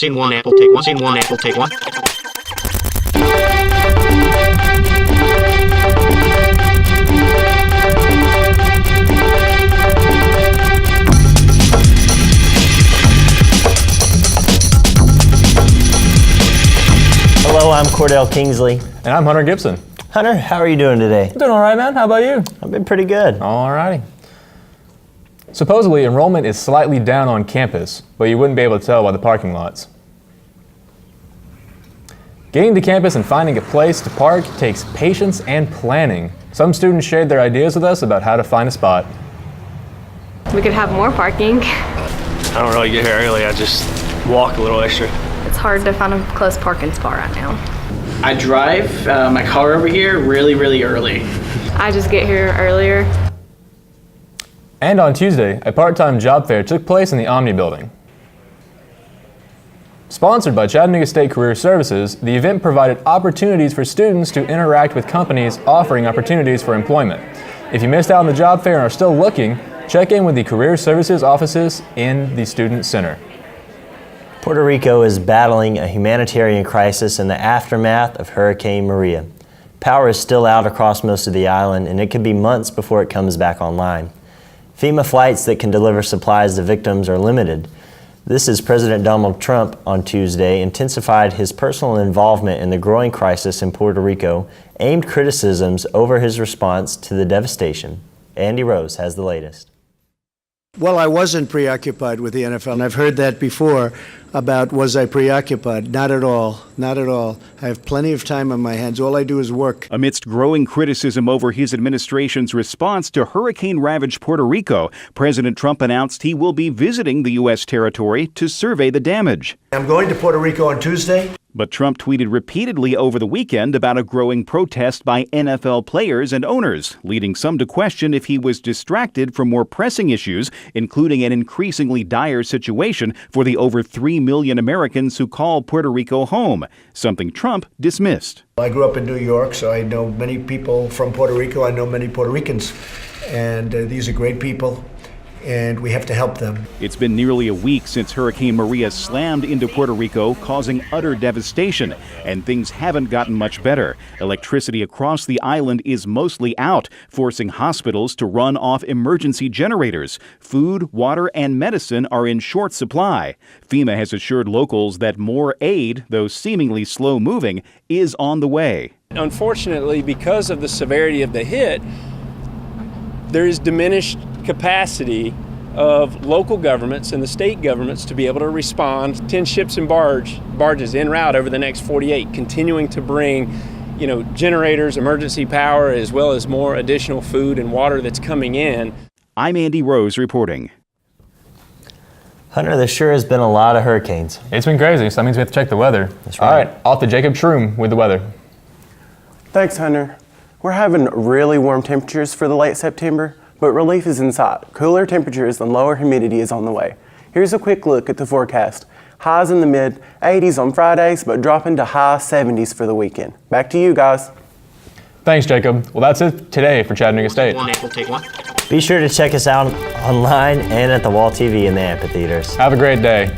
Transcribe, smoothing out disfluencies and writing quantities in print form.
Scene 1, Apple, take 1. Scene 1, Apple, take 1. Hello, I'm Cordell Kingsley. And I'm Hunter Gibson. Hunter, how are you doing today? I'm doing all right, man. How about you? I've been pretty good. All righty. Supposedly, enrollment is slightly down on campus, but you wouldn't be able to tell by the parking lots. Getting to campus and finding a place to park takes patience and planning. Some students shared their ideas with us about how to find a spot. We could have more parking. I don't really get here early, I just walk a little extra. It's hard to find a close parking spot right now. I drive my car over here really early. I just get here earlier. And on Tuesday, a part-time job fair took place in the Omni building. Sponsored by Chattanooga State Career Services, the event provided opportunities for students to interact with companies offering opportunities for employment. If you missed out on the job fair and are still looking, check in with the Career Services offices in the Student Center. Puerto Rico is battling a humanitarian crisis in the aftermath of Hurricane Maria. Power is still out across most of the island, and it could be months before it comes back online. FEMA flights that can deliver supplies to victims are limited. This as President Donald Trump on Tuesday intensified his personal involvement in the growing crisis in Puerto Rico, aimed criticisms over his response to the devastation. Andy Rose has the latest. Well, I wasn't preoccupied with the NFL, and I've heard that before about was I preoccupied? Not at all. Not at all. I have plenty of time on my hands. All I do is work. Amidst growing criticism over his administration's response to hurricane-ravaged Puerto Rico, President Trump announced he will be visiting the U.S. territory to survey the damage. I'm going to Puerto Rico on Tuesday. But Trump tweeted repeatedly over the weekend about a growing protest by NFL players and owners, leading some to question if he was distracted from more pressing issues, including an increasingly dire situation for the over 3 million Americans who call Puerto Rico home, something Trump dismissed. I grew up in New York, so I know many people from Puerto Rico. I know many Puerto Ricans, and these are great people, and we have to help them. It's been nearly a week since Hurricane Maria slammed into Puerto Rico, causing utter devastation, and things haven't gotten much better. Electricity across the island is mostly out, forcing hospitals to run off emergency generators. Food, water, and medicine are in short supply. FEMA has assured locals that more aid, though seemingly slow-moving, is on the way. Unfortunately, because of the severity of the hit, there is diminished capacity of local governments and the state governments to be able to respond. 10 ships and barges en route over the next 48, continuing to bring, generators, emergency power, as well as more additional food and water that's coming in. I'm Andy Rose reporting. Hunter, there sure has been a lot of hurricanes. It's been crazy, so that means we have to check the weather. That's right. All right, off to Jacob Shroom with the weather. Thanks, Hunter. We're having really warm temperatures for the late September, but relief is in sight. Cooler temperatures and lower humidity is on the way. Here's a quick look at the forecast. Highs in the mid-80s on Fridays, but dropping to high 70s for the weekend. Back to you guys. Thanks, Jacob. Well, that's it today for Chattanooga State. Take one. Be sure to check us out online and at the Wall TV in the amphitheaters. Have a great day.